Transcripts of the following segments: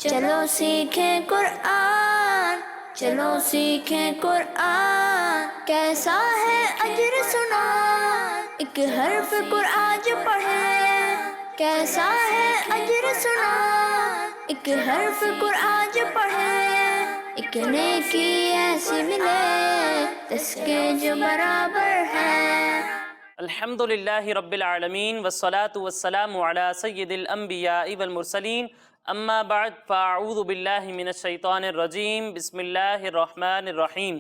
چلو سیکھیں قرآن، چلو سیکھیں قرآن، کیسا ہے اجر سنا، ایک حرف قرآن جو پڑھے، کیسا ہے اجر سنا، ایک حرف قرآن جو پڑھے، ایک نیکی ایسی ملے جس کے جو برابر ہے۔ الحمد للہ رب العالمین والصلاة والسلام علی سید الانبیاء والمرسلین، اما بعد فاعوذ باللہ من الشیطان الرجیم، بسم اللہ الرحمن الرحیم۔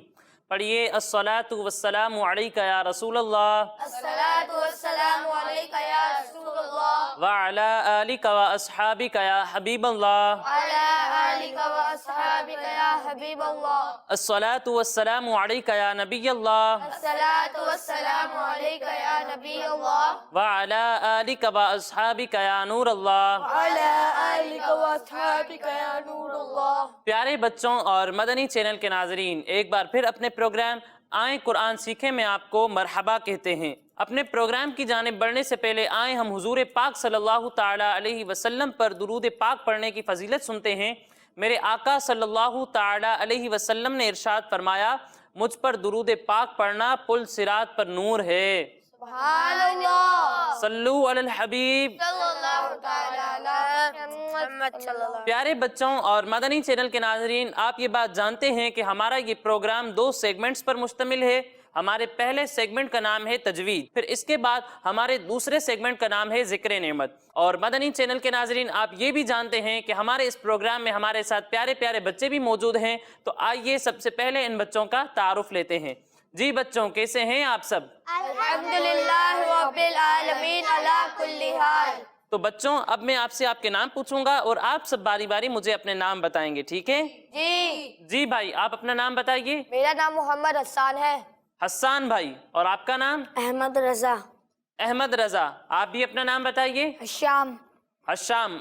پڑھیے الصلاة والسلام علیک یا رسول اللہ، الصلاة والسلام علیک یا رسول اللہ، وعلی آلک واصحابک یا حبیب اللہ، وعلی آلک واصحابک یا حبیب اللہ، الصلاة والسلام علیک یا نبی اللہ، الصلاة والسلام علیک یا نبی اللہ، وعلی آلک واصحابک یا نور اللہ۔ وعلی آلک واصحابک یا نور اللہ۔ پیارے بچوں اور مدنی چینل کے ناظرین، ایک بار پھر اپنے پروگرام آئیں قرآن سیکھیں میں آپ کو مرحبا کہتے ہیں۔ اپنے پروگرام کی جانب بڑھنے سے پہلے آئیں ہم حضور پاک صلی اللہ تعالی علیہ وسلم پر درود پاک پڑھنے کی فضیلت سنتے ہیں۔ میرے آقا صلی اللہ تعالی علیہ وسلم نے ارشاد فرمایا، مجھ پر درود پاک پڑھنا پل صراط پر نور ہے۔ سبحان اللہ، صلو علی الحبیب۔ صلی اللہ تعالی علی محمد صلی اللہ علیہ وسلم۔ پیارے بچوں اور مدنی چینل کے ناظرین، آپ یہ بات جانتے ہیں کہ ہمارا یہ پروگرام 2 سیگمنٹس پر مشتمل ہے۔ ہمارے پہلے سیگمنٹ کا نام ہے تجوید، پھر اس کے بعد ہمارے دوسرے سیگمنٹ کا نام ہے ذکر نعمت۔ اور مدنی چینل کے ناظرین، آپ یہ بھی جانتے ہیں کہ ہمارے اس پروگرام میں ہمارے ساتھ پیارے پیارے بچے بھی موجود ہیں، تو آئیے سب سے پہلے ان بچوں کا تعارف لیتے ہیں۔ جی بچوں، کیسے ہیں آپ سب؟ الحمدللہ رب العالمین علی کل حال۔ تو بچوں، اب میں آپ سے آپ کے نام پوچھوں گا اور آپ سب باری باری مجھے اپنے نام بتائیں گے، ٹھیک ہے؟ جی، جی بھائی، آپ اپنا نام بتائیے۔ میرا نام محمد حسان ہے۔ حسان بھائی، اور آپ کا نام؟ احمد رضا۔ احمد رضا، آپ بھی اپنا نام بتائیے۔ شام۔ حشام،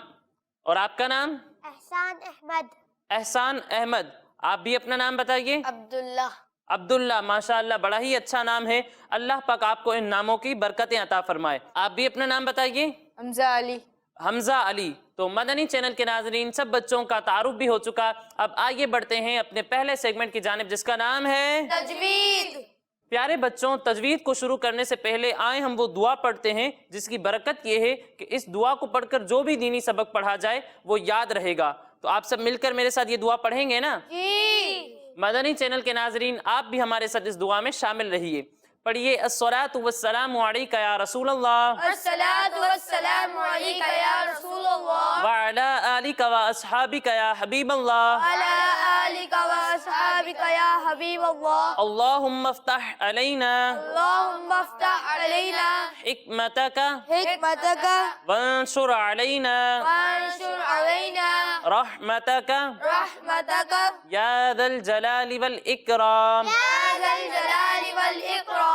اور آپ کا نام؟ احسان احمد۔ احسان احمد، آپ بھی اپنا نام بتائیے۔ عبداللہ۔ عبداللہ، ماشاءاللہ بڑا ہی اچھا نام ہے، اللہ پاک آپ کو ان ناموں کی برکتیں عطا فرمائے۔ آپ بھی اپنا نام بتائیے۔ حمزہ علی۔ حمزہ علی۔ تو مدنی چینل کے ناظرین، سب بچوں کا تعارف بھی ہو چکا، اب آئیے بڑھتے ہیں اپنے پہلے سیگمنٹ کی جانب، جس کا نام ہے تجوید۔ پیارے بچوں، تجوید کو شروع کرنے سے پہلے آئیں ہم وہ دعا پڑھتے ہیں جس کی برکت یہ ہے کہ اس دعا کو پڑھ کر جو بھی دینی سبق پڑھا جائے وہ یاد رہے گا۔ تو آپ سب مل کر میرے ساتھ یہ دعا پڑھیں گے نا؟ جی۔ مدنی چینل کے ناظرین، آپ بھی ہمارے ساتھ اس دعا میں شامل رہیے۔ پڑھیے الصلاۃ والسلام علیک یا رسول اللہ، الصلاة والسلام علیک یا رسول اللہ، وعلی آلک واصحابک یا حبیب اللہ، وعلی آلک واصحابک یا حبیب اللہ۔ اللہم افتح علینا اللہم افتح علینا حکمتک حکمتک وانشر علینا وانشر علینا رحمتک رحمتک یا ذا الجلال والاکرام۔ یا ذا الجلال والاکرام۔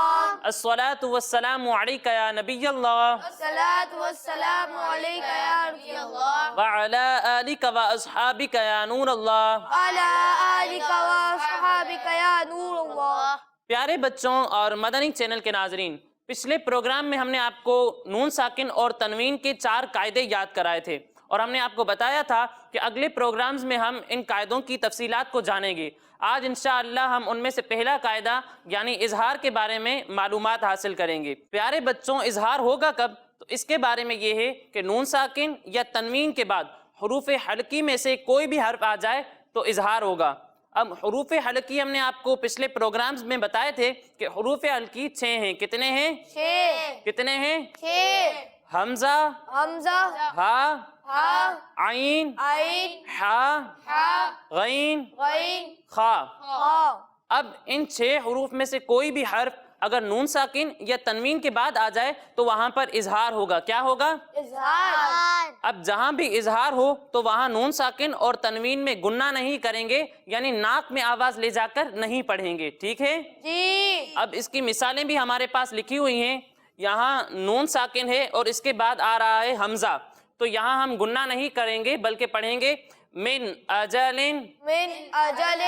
الصلاۃ والسلام علیک یا نبی اللہ، الصلاة والسلام علیک یا نبی اللہ، وعلی آلک واصحابک یا نور اللہ۔ وعلی آلک واصحابک یا نور اللہ۔ پیارے بچوں اور مدنی چینل کے ناظرین، پچھلے پروگرام میں ہم نے آپ کو نون ساکن اور تنوین کے 4 قاعدے یاد کرائے تھے، اور ہم نے آپ کو بتایا تھا کہ اگلے پروگرامز میں ہم ان قاعدوں کی تفصیلات کو جانیں گے۔ آج انشاءاللہ ہم ان میں سے پہلا قاعدہ یعنی اظہار کے بارے میں معلومات حاصل کریں گے۔ پیارے بچوں، اظہار ہوگا کب؟ تو اس کے بارے میں یہ ہے کہ نون ساکن یا تنوین کے بعد حروف حلقی میں سے کوئی بھی حرف آ جائے تو اظہار ہوگا۔ اب حروف حلقی ہم نے آپ کو پچھلے پروگرامز میں بتائے تھے کہ حروف حلقی 6 ہیں۔ کتنے ہیں؟ 6۔ کتنے ہیں؟ 6۔ حمزہ، حمزہ، ہا، ہا، عین، عین، ہا، ہا، غین، غین، خا۔ خا۔ اب ان 6 حروف میں سے کوئی بھی حرف اگر نون ساکن یا تنوین کے بعد آ جائے تو وہاں پر اظہار ہوگا۔ کیا ہوگا؟ اظہار۔ اب جہاں بھی اظہار ہو تو وہاں نون ساکن اور تنوین میں گنہ نہیں کریں گے، یعنی ناک میں آواز لے جا کر نہیں پڑھیں گے، ٹھیک ہے؟ جی۔ اب اس کی مثالیں بھی ہمارے پاس لکھی ہوئی ہیں۔ یہاں نون ساکن ہے اور اس کے بعد آ رہا ہے حمزہ، تو یہاں ہم گنہ نہیں کریں گے بلکہ پڑھیں گے من اجل۔ من اجل۔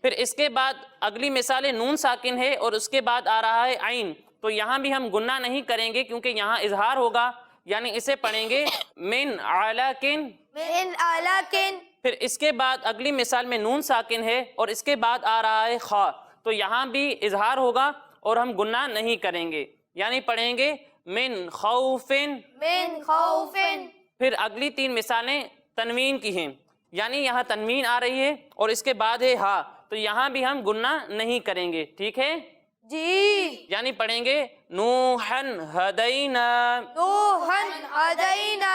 پھر اس کے بعد اگلی مثال نون ساکن ہے اور اس کے بعد آ رہا ہے عین، تو یہاں بھی ہم گنہ نہیں کریں گے کیونکہ یہاں اظہار ہوگا، یعنی اسے پڑھیں گے من علاکن۔ من علاکن۔ پھر اس کے بعد اگلی مثال میں نون ساکن ہے اور اس کے بعد آ رہا ہے خا، تو یہاں بھی اظہار ہوگا اور ہم گناہ نہیں کریں گے، یعنی پڑھیں گے من خوفن۔ من خوف، پھر اگلی تین مثالیں تنوین کی ہیں، یعنی یہاں تنوین آ رہی ہے اور اس کے بعد ہے ہا، تو یہاں بھی ہم گناہ نہیں کریں گے، ٹھیک ہے؟ جی۔ یعنی پڑھیں گے نوحن ہدینا۔ نوحًا ہدینا،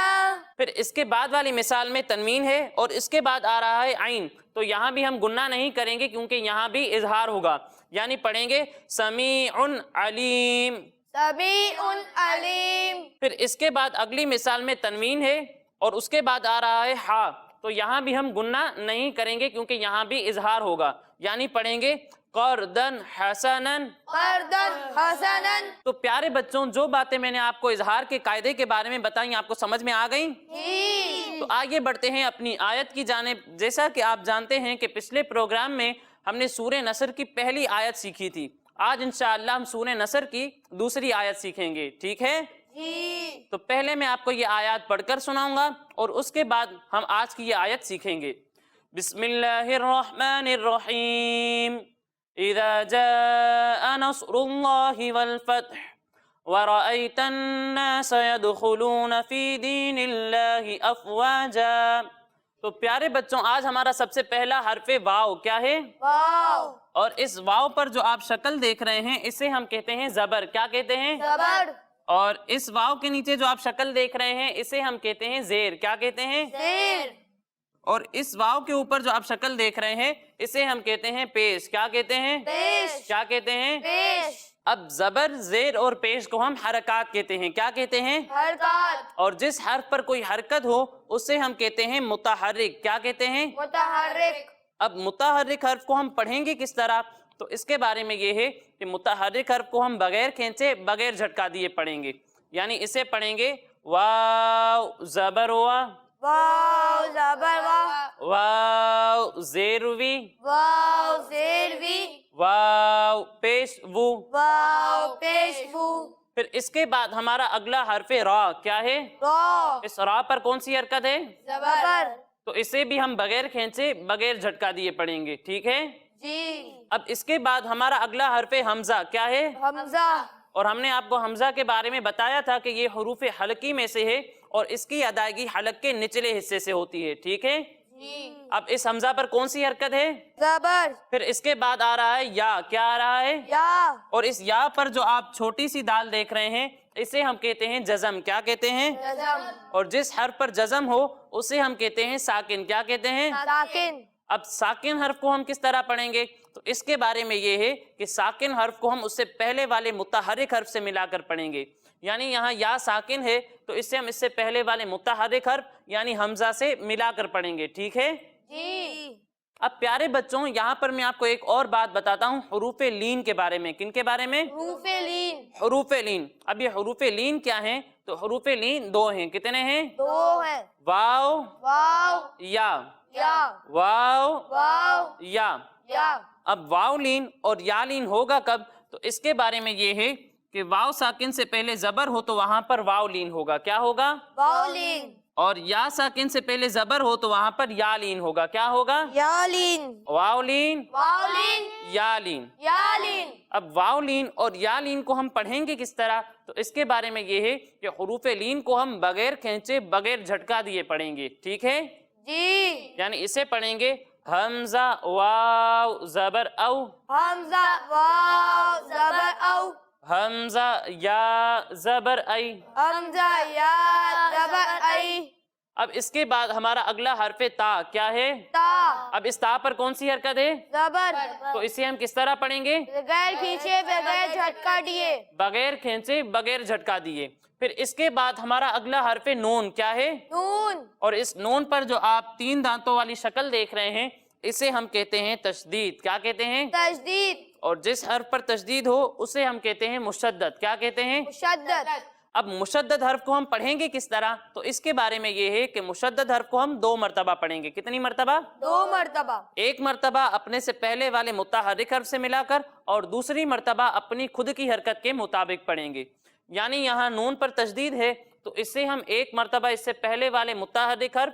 پھر اس کے بعد والی مثال میں تنوین ہے اور اس کے بعد آ رہا ہے عین، تو یہاں بھی ہم گناہ نہیں کریں گے کیونکہ یہاں بھی اظہار ہوگا، یعنی پڑھیں گے سمیع علیم۔ سمیع علیم۔ پھر اس کے بعد اگلی مثال میں تنوین ہے اور اس کے بعد آ رہا ہے ہا، تو یہاں بھی ہم گناہ نہیں کریں گے کیونکہ یہاں بھی اظہار ہوگا، یعنی پڑھیں گے قرضاً حسناً۔ قرضاً حسناً۔ تو پیارے بچوں، جو باتیں میں نے آپ کو اظہار کے قاعدے کے بارے میں بتائیں آپ کو سمجھ میں آ گئیں؟ جی۔ تو آگے بڑھتے ہیں اپنی آیت کی جانب۔ جیسا کہ آپ جانتے ہیں کہ پچھلے پروگرام میں ہم نے سورہ نصر کی پہلی آیت سیکھی تھی، آج انشاءاللہ ہم سورہ نصر کی دوسری آیت سیکھیں گے، ٹھیک ہے؟ جی۔ تو پہلے میں آپ کو یہ آیات پڑھ کر سناؤں گا اور اس کے بعد ہم آج کی یہ آیت سیکھیں گے۔ بسم اللہ الرحمن الرحیم۔ اذا جاء نصر اللہ والفتح ورأيت الناس يدخلون في دين الله افواجا۔ تو پیارے بچوں، آج ہمارا سب سے پہلا حرف واو کیا ہے؟ واو۔ اور اس واو پر جو آپ شکل دیکھ رہے ہیں اسے ہم کہتے ہیں زبر، کیا کہتے ہیں؟ زبر۔ اور اس واو کے نیچے جو آپ شکل دیکھ رہے ہیں اسے ہم کہتے ہیں زیر، کیا کہتے ہیں؟ زیر۔ اور اس واو کے اوپر جو آپ شکل دیکھ رہے ہیں اسے ہم کہتے ہیں پیش، کیا کہتے ہیں؟ پیش۔ کیا کہتے ہیں؟ پیش۔ اب زبر، زیر اور پیش کو ہم حرکات کہتے ہیں، کیا کہتے ہیں؟ حرکات۔ اور جس حرف پر کوئی حرکت ہو اسے ہم کہتے ہیں متحرک، کیا کہتے ہیں؟ متحرک۔ اب متحرک حرف کو ہم پڑھیں گے کس طرح؟ تو اس کے بارے میں یہ ہے کہ متحرک حرف کو ہم بغیر کھینچے، بغیر جھٹکا دیے پڑھیں گے، یعنی اسے پڑھیں گے واو زبر وا، واو زبر وا، واو زیر وی، واو زیر وی، واو پیش وو۔ واو پیش وو۔ پھر اس کے بعد ہمارا اگلا حرف را کیا ہے؟ را۔ اس را پر کون سی حرکت ہے؟ زبر۔ تو اسے بھی ہم بغیر کھینچے، بغیر جھٹکا دیے پڑھیں گے، ٹھیک ہے؟ جی۔ اب اس کے بعد ہمارا اگلا حرف حمزہ کیا ہے؟ حمزہ۔ اور ہم نے آپ کو حمزہ کے بارے میں بتایا تھا کہ یہ حروف حلقی میں سے ہے اور اس کی ادائیگی حلق کے نچلے حصے سے ہوتی ہے، ٹھیک ہے؟ جی۔ اب اس حمزہ پر کون سی حرکت ہے؟ زبر۔ پھر اس کے بعد آ رہا ہے یا، کیا آ رہا ہے؟ یا۔ اور اس یا پر جو آپ چھوٹی سی دال دیکھ رہے ہیں اسے ہم کہتے ہیں جزم، کیا کہتے ہیں؟ جزم۔ اور جس حرف پر جزم ہو اسے ہم کہتے ہیں ساکن، کیا کہتے ہیں؟ ساکن۔ اب ساکن حرف کو ہم کس طرح پڑھیں گے؟ تو اس کے بارے میں یہ ہے کہ ساکن حرف کو ہم اس سے پہلے والے متحرک حرف سے ملا کر پڑھیں گے، یعنی یہاں یا ساکن ہے تو اس سے ہم اس سے پہلے والے متحرک حرف یعنی حمزہ سے ملا کر پڑھیں گے، ٹھیک ہے؟ جی۔ اب پیارے بچوں، یہاں پر میں آپ کو ایک اور بات بتاتا ہوں حروف لین کے بارے میں۔ کن کے بارے میں؟ حروف لین۔ حروف لین۔ اب یہ حروف لین کیا ہیں؟ تو حروف لین دو ہیں، کتنے ہیں؟ دو ہیں۔ واو واو۔ یا، یا۔ واو واو۔ یا۔ یا۔ اب واو لین اور یا لین ہوگا کب؟ تو اس کے بارے میں یہ ہے کہ واو ساکن سے پہلے زبر ہو تو وہاں پر واو لین ہوگا، کیا ہوگا؟ واو لین۔ اور یا ساکن سے پہلے زبر ہو تو وہاں پر یا لین ہوگا، کیا ہوگا؟ یا لین۔ واو لین، واو لین۔ یا لین۔ یا لین۔ اب واو لین اور یا لین کو ہم پڑھیں گے کس طرح؟ تو اس کے بارے میں یہ ہے کہ حروف لین کو ہم بغیر کھینچے، بغیر جھٹکا دیے پڑھیں گے، ٹھیک ہے؟ جی۔ یعنی اسے پڑھیں گے حمزہ واو زبر او، حمزہ واو زبر او، حمزہ یا زبر ای۔ حمزہ یا زبر ای۔ اب اس کے بعد ہمارا اگلا حرف تا کیا ہے؟ تا۔ اب اس تا پر کون سی حرکت ہے؟ زبر۔ تو اسے ہم کس طرح پڑھیں گے؟ بغیر کھینچے، بغیر جھٹکا دیے۔ بغیر کھینچے، بغیر جھٹکا دیے۔ پھر اس کے بعد ہمارا اگلا حرف نون کیا ہے؟ نون۔ اور اس نون پر جو آپ تین دانتوں والی شکل دیکھ رہے ہیں اسے ہم کہتے ہیں تشدید، کیا کہتے ہیں؟ تشدید۔ اور جس حرف پر تشدید ہو اسے ہم کہتے ہیں مشدد، کیا کہتے ہیں؟ مشدد۔ اب مشدد حرف کو ہم پڑھیں گے کس طرح؟ تو اس کے بارے میں یہ ہے کہ مشدد حرف کو ہم 2 مرتبہ پڑھیں گے، کتنی مرتبہ؟ 2 مرتبہ۔ ایک مرتبہ اپنے سے پہلے والے متحرک حرف سے ملا کر اور دوسری مرتبہ اپنی خود کی حرکت کے مطابق پڑھیں گے، یعنی یہاں نون پر تشدید ہے تو اس سے ہم ایک مرتبہ اس سے پہلے والے متحرک حرف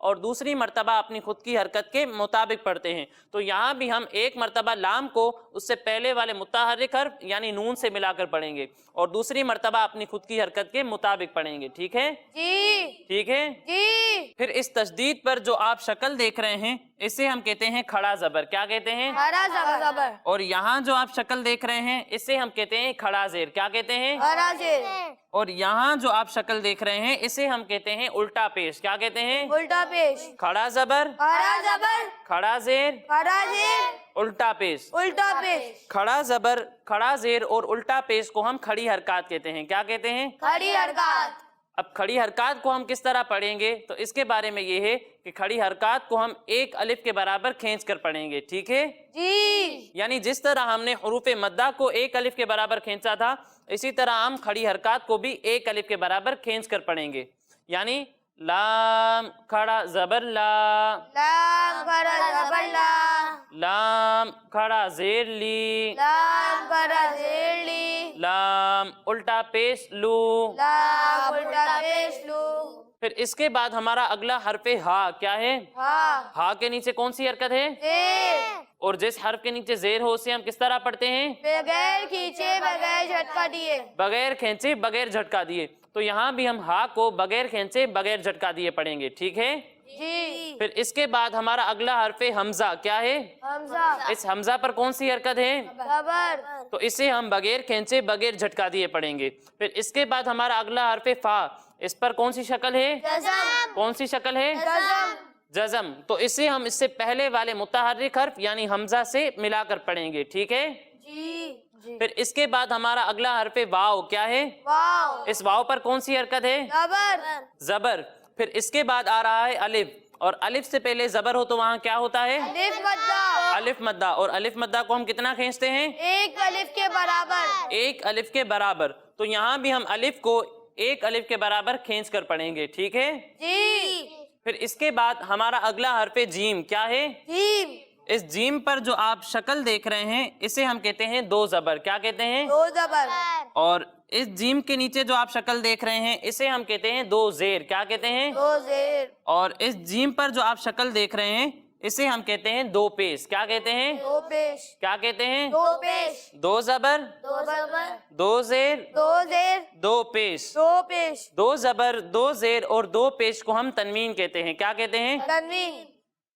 اور دوسری مرتبہ اپنی خود کی حرکت کے مطابق پڑھتے ہیں. تو یہاں بھی ہم ایک مرتبہ لام کو اس سے پہلے والے متحرک حرف یعنی نون سے ملا کر پڑھیں گے اور دوسری مرتبہ اپنی خود کی حرکت کے مطابق پڑھیں گے. ٹھیک ہے جی ٹھیک ہے. جی. پھر اس تشدید پر جو آپ شکل دیکھ رہے ہیں اسے ہم کہتے ہیں کھڑا زبر. کیا کہتے ہیں؟ ہرا زبر. اور یہاں جو آپ شکل دیکھ رہے ہیں اسے ہم کہتے ہیں کھڑا زیر. کیا کہتے ہیں؟ ہرا زیر. اور یہاں جو آپ شکل دیکھ رہے ہیں اسے ہم کہتے ہیں الٹا پیش. کیا کہتے ہیں؟ الٹا پیش. کھڑا زبر، ہرا زبر. کھڑا زیر، ہرا زیر. الٹا پیش. الٹا پیش. کھڑا زبر، کھڑا زیر اور الٹا پیش کو ہم کھڑی حرکات کہتے ہیں. کیا کہتے ہیں؟ کھڑی حرکات. اب کھڑی حرکات کو ہم کس طرح پڑھیں گے تو اس کے بارے میں یہ ہے کہ کھڑی حرکات کو ہم ایک الف کے برابر کھینچ کر پڑھیں گے. ٹھیک ہے؟ جی. یعنی جس طرح ہم نے حروف مدہ کو ایک الف کے برابر کھینچا تھا اسی طرح ہم کھڑی حرکات کو بھی ایک الف کے برابر کھینچ کر پڑھیں گے. یعنی لام کھڑا زبر لا، لام کھڑا زبر لا. لام کھڑا زیر لی، لام کھڑا زیر لی. لام الٹا پیش لو. لام الٹا پیش لو. پھر اس کے بعد ہمارا اگلا حرف ہا کیا ہے؟ ہاں. ہا کے نیچے کون سی حرکت ہے؟ زیر. اور جس حرف کے نیچے زیر ہو اسے ہم کس طرح پڑھتے ہیں؟ بغیر کھینچے بغیر جھٹکا دیے. بغیر کھینچے بغیر جھٹکا دیے. تو یہاں بھی ہم ہا کو بغیر کھینچے بغیر جھٹکا دیے پڑھیں گے. ٹھیک ہے؟ جی. پھر اس کے بعد ہمارا اگلا حرف حمزہ کیا ہے؟ حمزہ. اس حمزہ پر کون سی حرکت ہے؟ زبر. تو اسے ہم بغیر کھینچے بغیر جھٹکا دیے پڑھیں گے. پھر اس کے بعد ہمارا اگلا حرف فا، اس پر کون سی شکل ہے؟ جزم. کون سی شکل ہے؟ جزم. جزم. تو اسے ہم اس سے پہلے والے متحرک حرف یعنی حمزہ سے ملا کر پڑھیں گے. ٹھیک ہے؟ جی. پھر اس کے بعد ہمارا اگلا حرف واو کیا ہے؟ واو. اس واو پر کون سی حرکت ہے؟ زبر. زبر. پھر اس کے بعد آ رہا ہے الف، اور الف سے پہلے زبر ہو تو وہاں کیا ہوتا ہے؟ الف مدہ. الف مدہ. اور الف مدہ کو ہم کتنا کھینچتے ہیں؟ ایک الف کے برابر. ایک الف کے برابر. تو یہاں بھی ہم الف کو ایک الف کے برابر کھینچ کر پڑھیں گے. ٹھیک ہے؟ جی. پھر اس کے بعد ہمارا اگلا حرف جیم کیا ہے؟ جیم. اس جیم پر جو آپ شکل دیکھ رہے ہیں اسے ہم کہتے ہیں دو زبر. کیا کہتے ہیں؟ دو زبر. اور اس جیم کے نیچے جو آپ شکل دیکھ رہے ہیں اسے ہم کہتے ہیں دو زیر. کیا کہتے ہیں؟ دو زیر. اور اس جیم پر جو آپ شکل دیکھ رہے ہیں اسے ہم کہتے ہیں دو پیش. کیا کہتے ہیں؟ دو پیش. کیا کہتے ہیں؟ دو پیش. دو زبر، دو زبر. دو زیر، دو زیر. دو پیش. دو پیش. دو زبر، دو زیر اور دو پیش کو ہم تنوین کہتے ہیں. کیا کہتے ہیں؟ تنوین.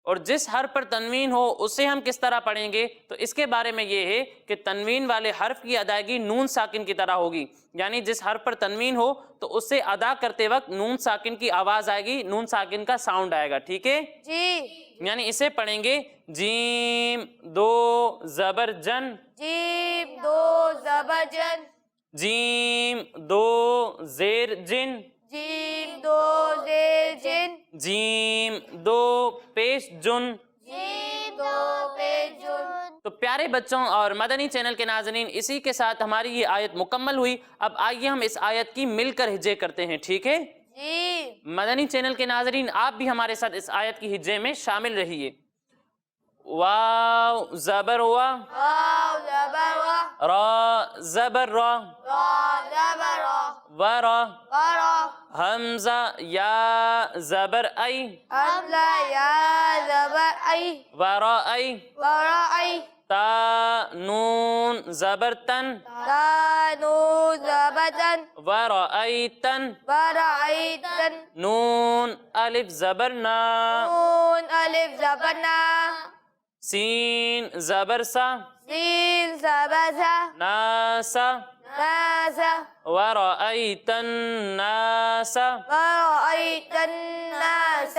اور جس حرف پر تنوین ہو اسے ہم کس طرح پڑھیں گے تو اس کے بارے میں یہ ہے کہ تنوین والے حرف کی ادائیگی نون ساکن کی طرح ہوگی. یعنی جس حرف پر تنوین ہو تو اسے ادا کرتے وقت نون ساکن کی آواز آئے گی، نون ساکن کا ساؤنڈ آئے گا. ٹھیک ہے؟ جی. یعنی اسے پڑھیں گے جیم دو زبر جن، جیم دو زبر جن. جیم دو زیر جن، جیم دو زیر جن. جیم دو پیش جن. جیم دو پیش جن. تو پیارے بچوں اور مدنی چینل کے ناظرین، اسی کے ساتھ ہماری یہ آیت مکمل ہوئی. اب آئیے ہم اس آیت کی مل کر ہجے کرتے ہیں. ٹھیک ہے؟ جی. مدنی چینل کے ناظرین آپ بھی ہمارے ساتھ اس آیت کی ہجے میں شامل رہیے. واو زبر وا، واو زبر وا. را زبر را، را زبر را. ورا. ورا. حمزہ یا زبر ای، حمزہ یا زبر ای. ورا ای. ورا ای. تا نون زبر تن، تا نون زبر تن. ورا ای تن. ورا ای تن. نون الف زبر نا، نون الف زبر نا. سین زبر سا، سین زبر سا. ناسا. ناسا. ورأيت الناس، ورأيت الناس.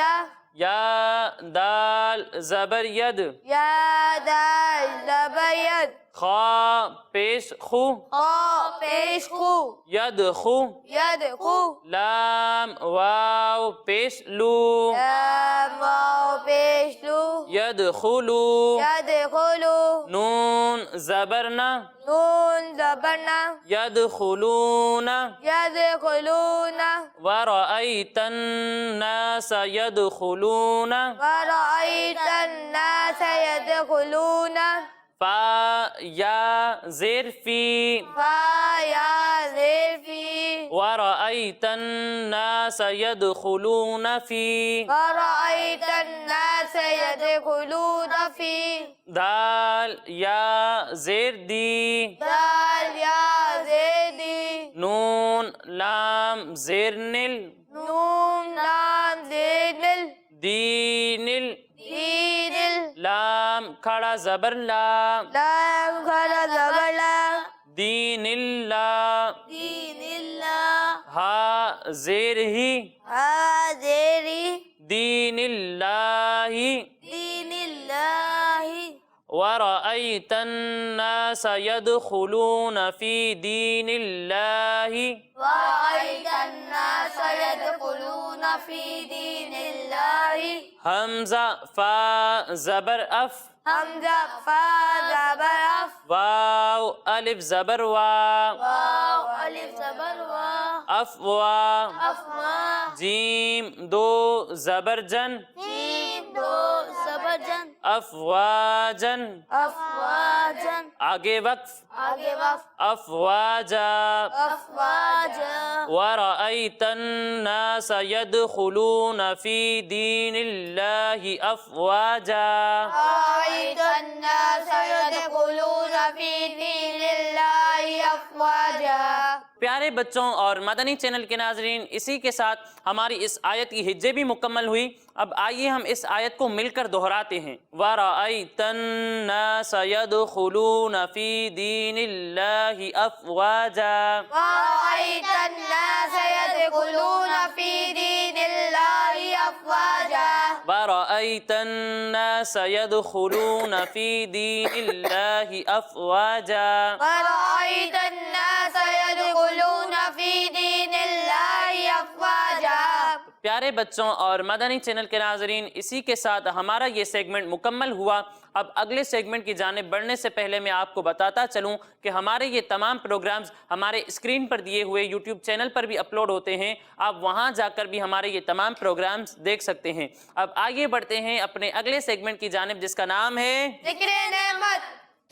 یا دال زبر ید، یا دال زبر ید. خا پیش خو، خا پیش خو. ید خو. ید خو. لام واو پیش لو، لام واو پیش لو. ید خلو. ید خلو. نون زبرنا، نون زبر نا. ید خلون. ید خلون. ورأيت الناس يدخلون. ورأيت الناس يدخلون. فا یا زیر فی، فا یا زیر فی. ورأيت الناس يدخلون فی. ورأيت سيدخلون في دال یا زیر دی دال یا زیدی نون لام زیر نل نون لام زینل دینل دینل لام کھڑا زبر لا لام کھڑا زبر لا دین اللہ دین اللہ ہا زیر ہی حاضری دین اللہ دین اللہ ورأيت الناس يدخلون في دين الله ورأيت الناس يدخلون في دين الله حمزة فا زبر أف حمزة فا زبر أف واو ألف زبر وا واو ألف زبر وا أفوا أفوا جيم دو زبر جن جيم دو زبر جن أفواجا أفواجا آگے وقف آگے وقف أفواجا أفواجا ورأيت الناس يدخلون في دين الله أفواجا رأيت الناس يدخلون في دين الله أفواجا پیارے بچوں اور مدنی چینل کے ناظرین، اسی کے ساتھ ہماری اس آیت کی ہجے بھی مکمل ہوئی۔ اب آئیے ہم اس آیت کو مل کر دہراتے ہیں۔ وَرَأَيْتَ النَّاسَ يَدْخُلُونَ فِي دِينِ اللَّهِ أَفْوَاجًا ورأيت الناس يدخلون في دين الله أفواجا وَرَأَيْتَ النَّاسَ يَدْخُلُونَ فِي دِينِ اللَّهِ أَفْوَاجًا ورأيت الناس يدخلون في دين الله أفواجا پیارے بچوں اور مدنی چینل کے ناظرین، اسی کے ساتھ ہمارا یہ سیگمنٹ مکمل ہوا۔ اب اگلے سیگمنٹ کی جانب بڑھنے سے پہلے میں آپ کو بتاتا چلوں کہ ہمارے یہ تمام پروگرامز ہمارے اسکرین پر دیے ہوئے یوٹیوب چینل پر بھی اپلوڈ ہوتے ہیں، آپ وہاں جا کر بھی ہمارے یہ تمام پروگرامز دیکھ سکتے ہیں۔ اب آگے بڑھتے ہیں اپنے اگلے سیگمنٹ کی جانب جس کا نام ہے ذکر نعمت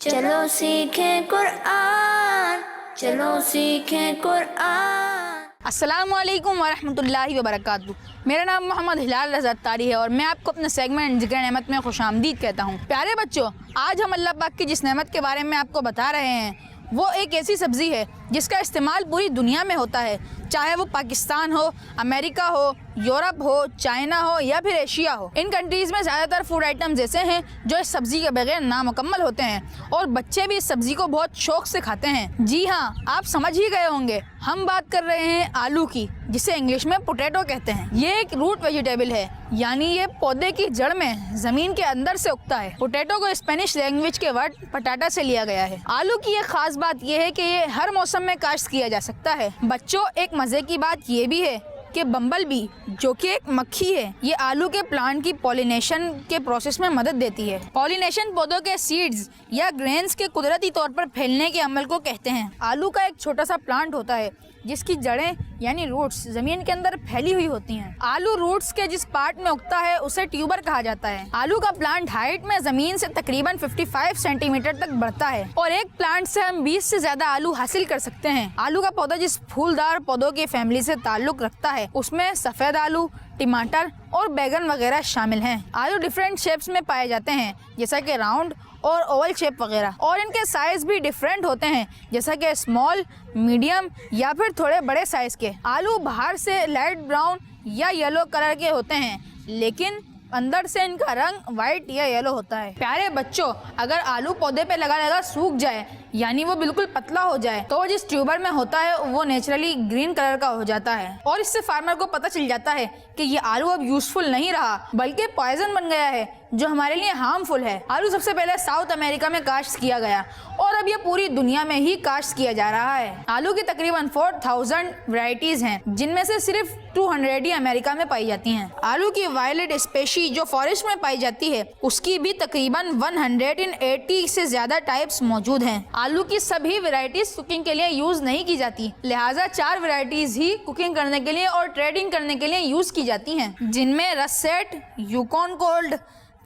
چلو سیکھیں قرآن، چلو سیکھیں قرآن۔ السلام علیکم ورحمۃ اللہ وبرکاتہ۔ میرا نام محمد ہلال رضا اتاری ہے اور میں آپ کو اپنے سیگمنٹ ذکر نعمت میں خوش آمدید کہتا ہوں۔ پیارے بچوں، آج ہم اللہ پاک کی جس نعمت کے بارے میں آپ کو بتا رہے ہیں وہ ایک ایسی سبزی ہے جس کا استعمال پوری دنیا میں ہوتا ہے، چاہے وہ پاکستان ہو، امریکہ ہو، یورپ ہو، چائنا ہو یا پھر ایشیا ہو۔ ان کنٹریز میں زیادہ تر فوڈ آئٹمز ایسے ہیں جو اس سبزی کے بغیر نامکمل ہوتے ہیں اور بچے بھی اس سبزی کو بہت شوق سے کھاتے ہیں۔ جی ہاں، آپ سمجھ ہی گئے ہوں گے، ہم بات کر رہے ہیں آلو کی، جسے انگلش میں پوٹیٹو کہتے ہیں۔ یہ ایک روٹ ویجیٹیبل ہے، یعنی یہ پودے کی جڑ میں زمین کے اندر سے اگتا ہے۔ پوٹیٹو کو اسپینش لینگویج کے ورڈ پٹاٹا سے لیا گیا ہے۔ آلو کی ایک خاص بات یہ ہے کہ یہ ہر موسم میں کاشت کیا جا سکتا ہے۔ بچوں، ایک مزے کی بات یہ بھی ہے کہ بمبل بی، جو کہ ایک مکھی ہے، یہ آلو کے پلانٹ کی پولینیشن کے پروسیس میں مدد دیتی ہے۔ پولینیشن پودوں کے سیڈز یا گرینز کے قدرتی طور پر پھیلنے کے عمل کو کہتے ہیں۔ آلو کا ایک چھوٹا سا پلانٹ ہوتا ہے جس کی جڑیں یعنی روٹس زمین کے اندر پھیلی ہوئی ہوتی ہیں۔ آلو روٹس کے جس پارٹ میں اگتا ہے اسے ٹیوبر کہا جاتا ہے۔ آلو کا پلانٹ ہائٹ میں زمین سے تقریباً 55 سینٹی میٹر تک بڑھتا ہے اور ایک پلانٹ سے ہم 20 سے زیادہ آلو حاصل کر سکتے ہیں۔ آلو کا پودا جس پھولدار پودوں کی فیملی سے تعلق رکھتا ہے اس میں سفید آلو، ٹماٹر اور بیگن وغیرہ شامل ہیں۔ آلو ڈیفرنٹ شیپس میں پائے جاتے ہیں، جیسا کہ راؤنڈ اور اوول شیپ وغیرہ، اور ان کے سائز بھی ڈیفرنٹ ہوتے ہیں، جیسا کہ اسمال، میڈیم یا پھر تھوڑے بڑے سائز کے۔ آلو باہر سے لائٹ براؤن یا یلو کلر کے ہوتے ہیں، لیکن اندر سے ان کا رنگ وائٹ یا یلو ہوتا ہے۔ پیارے بچوں، اگر آلو پودے پہ لگا سوکھ جائے یعنی وہ بالکل پتلا ہو جائے تو جس ٹیوبر میں ہوتا ہے وہ نیچرلی گرین کلر کا ہو جاتا ہے، اور اس سے فارمر کو پتہ چل جاتا ہے کہ یہ آلو اب یوزفل نہیں رہا بلکہ پوائزن بن گیا ہے جو ہمارے لیے ہارمفل ہے۔ آلو سب سے پہلے ساؤتھ امریکہ میں کاشت کیا گیا اور اب یہ پوری دنیا میں ہی کاشت کیا جا رہا ہے۔ آلو کی تقریباً 4000 ورائٹیز ہیں، جن میں سے صرف 200 ہی امریکہ میں پائی جاتی ہیں۔ آلو کی وائلڈ اسپیشی جو فارسٹ میں پائی جاتی ہے اس کی بھی تقریباً 180 سے زیادہ ٹائپس موجود ہیں۔ آلو کی سبھی ورائٹیز کوکنگ کے لیے یوز نہیں کی جاتی، لہٰذا 4 ورائٹیز ہی کوکنگ کرنے کے لیے اور ٹریڈنگ کرنے کے لیے یوز کی جاتی ہیں، جن میں رسیٹ، یوکون کولڈ،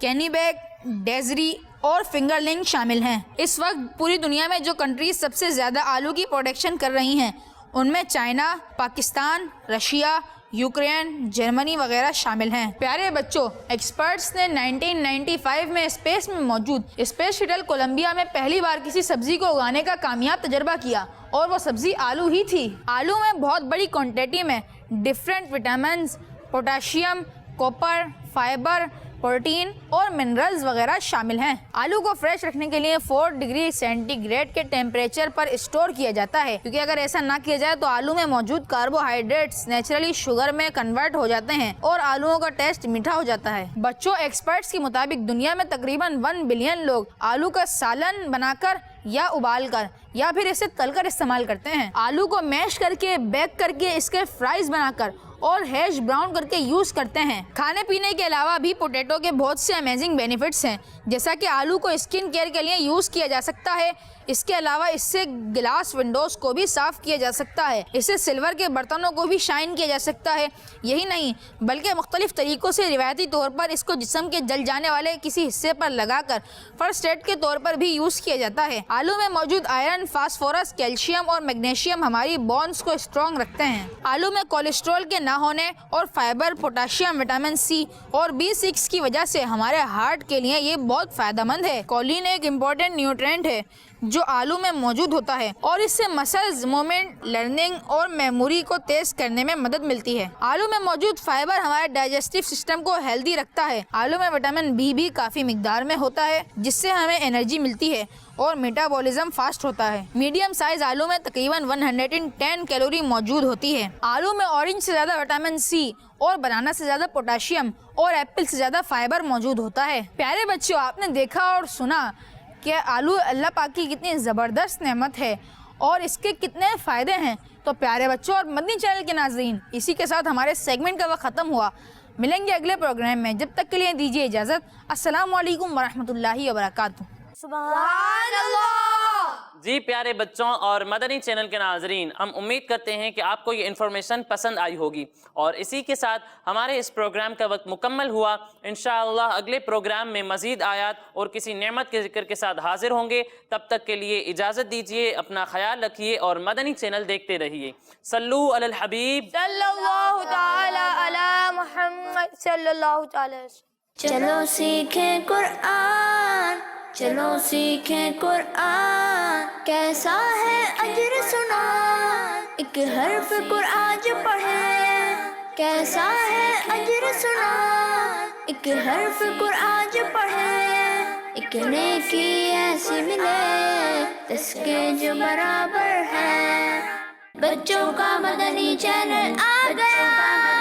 کینیبیک، ڈیزری اور فنگرلنگ شامل ہیں۔ اس وقت پوری دنیا میں جو کنٹریز سب سے زیادہ آلو کی پروڈکشن کر رہی ہیں ان میں China, Pakistan, Russia, Ukraine, Germany وغیرہ شامل ہیں۔ پیارے بچوں، ایکسپرٹس نے 1995 میں اسپیس میں موجود اسپیس شٹل کولمبیا میں پہلی بار کسی سبزی کو اگانے کا کامیاب تجربہ کیا اور وہ سبزی آلو ہی تھی۔ آلو میں بہت بڑی کوانٹٹی میں different vitamins, potassium, copper, fibre, protein اور منرلز وغیرہ شامل ہیں۔ آلو کو فریش رکھنے کے لیے 4 ڈگری سینٹی گریڈ کے ٹیمپریچر پر اسٹور کیا جاتا ہے، کیونکہ اگر ایسا نہ کیا جائے تو آلو میں موجود کاربوہائیڈریٹس نیچرلی شوگر میں کنورٹ ہو جاتے ہیں اور آلوؤں کا ٹیسٹ میٹھا ہو جاتا ہے۔ بچوں، ایکسپرٹس کے مطابق دنیا میں تقریباً 1 بلین لوگ آلو کا سالن بنا کر یا ابال کر یا پھر اسے تل کر استعمال کرتے ہیں۔ آلو کو میش کر کے، بیک کر کے، اس کے فرائز بنا کر اور ہیش براؤن کر کے یوز کرتے ہیں۔ کھانے پینے کے علاوہ بھی پوٹیٹو کے بہت سے امیزنگ بینیفٹس ہیں، جیسا کہ آلو کو اسکن کیئر کے لیے یوز کیا جا سکتا ہے۔ اس کے علاوہ اس سے گلاس ونڈوز کو بھی صاف کیا جا سکتا ہے، اس سے سلور کے برتنوں کو بھی شائن کیا جا سکتا ہے۔ یہی نہیں بلکہ مختلف طریقوں سے روایتی طور پر اس کو جسم کے جل جانے والے کسی حصے پر لگا کر فرسٹ ایڈ کے طور پر بھی یوز کیا جاتا ہے۔ آلو میں موجود آئرن، فاسفورس، کیلشیم اور میگنیشیم ہماری بونز کو اسٹرانگ رکھتے ہیں۔ آلو میں کولیسٹرول کے نہ ہونے اور فائبر، پوٹاشیم، وٹامن سی اور B6 کی وجہ سے ہمارے ہارٹ کے لیے یہ بہت فائدہ مند ہے۔ کولین ایک امپورٹنٹ نیوٹرینٹ ہے جو آلو میں موجود ہوتا ہے اور اس سے مسلز، موومنٹ، لرننگ اور میموری کو تیز کرنے میں مدد ملتی ہے۔ آلو میں موجود فائبر ہمارے ڈائجسٹیو سسٹم کو ہیلدی رکھتا ہے۔ آلو میں وٹامن B بھی کافی مقدار میں ہوتا ہے جس سے ہمیں انرجی ملتی ہے اور میٹابولزم فاسٹ ہوتا ہے۔ میڈیم سائز آلو میں تقریباً 110 کیلوری موجود ہوتی ہے۔ آلو میں اورنج سے زیادہ وٹامن سی اور بنانا سے زیادہ پوٹاشیم اور ایپل سے زیادہ فائبر موجود ہوتا ہے۔ پیارے بچوں، آپ نے دیکھا اور سنا کہ آلو اللہ پاک کی کتنی زبردست نعمت ہے اور اس کے کتنے فائدے ہیں۔ تو پیارے بچوں اور مدنی چینل کے ناظرین، اسی کے ساتھ ہمارے سیگمنٹ کا وقت ختم ہوا۔ ملیں گے اگلے پروگرام میں، جب تک کے لیے دیجیے اجازت۔ السلام علیکم ورحمۃ اللہ وبرکاتہ۔ سبحان اللہ۔ جی پیارے بچوں اور مدنی چینل کے ناظرین، ہم امید کرتے ہیں کہ آپ کو یہ انفارمیشن پسند آئی ہوگی، اور اسی کے ساتھ ہمارے اس پروگرام کا وقت مکمل ہوا۔ انشاءاللہ اگلے پروگرام میں مزید آیات اور کسی نعمت کے ذکر کے ساتھ حاضر ہوں گے۔ تب تک کے لیے اجازت دیجیے، اپنا خیال رکھیے اور مدنی چینل دیکھتے رہیے۔ صلو علی الحبیب صلی اللہ تعالی علی محمد صلی اللہ تعالی وسلم۔ چلو سیکھیں قرآن، چلو سیکھیں قرآن، کیسا ہے اجر سنا، ایک حرف قرآن جو پڑھے، کیسا ہے اجر سنا، ایک حرف قرآن جو پڑھے، ایک نیکی ایسی ملے جس کے جو برابر ہے۔ بچوں کا مدنی چینل آ گیا۔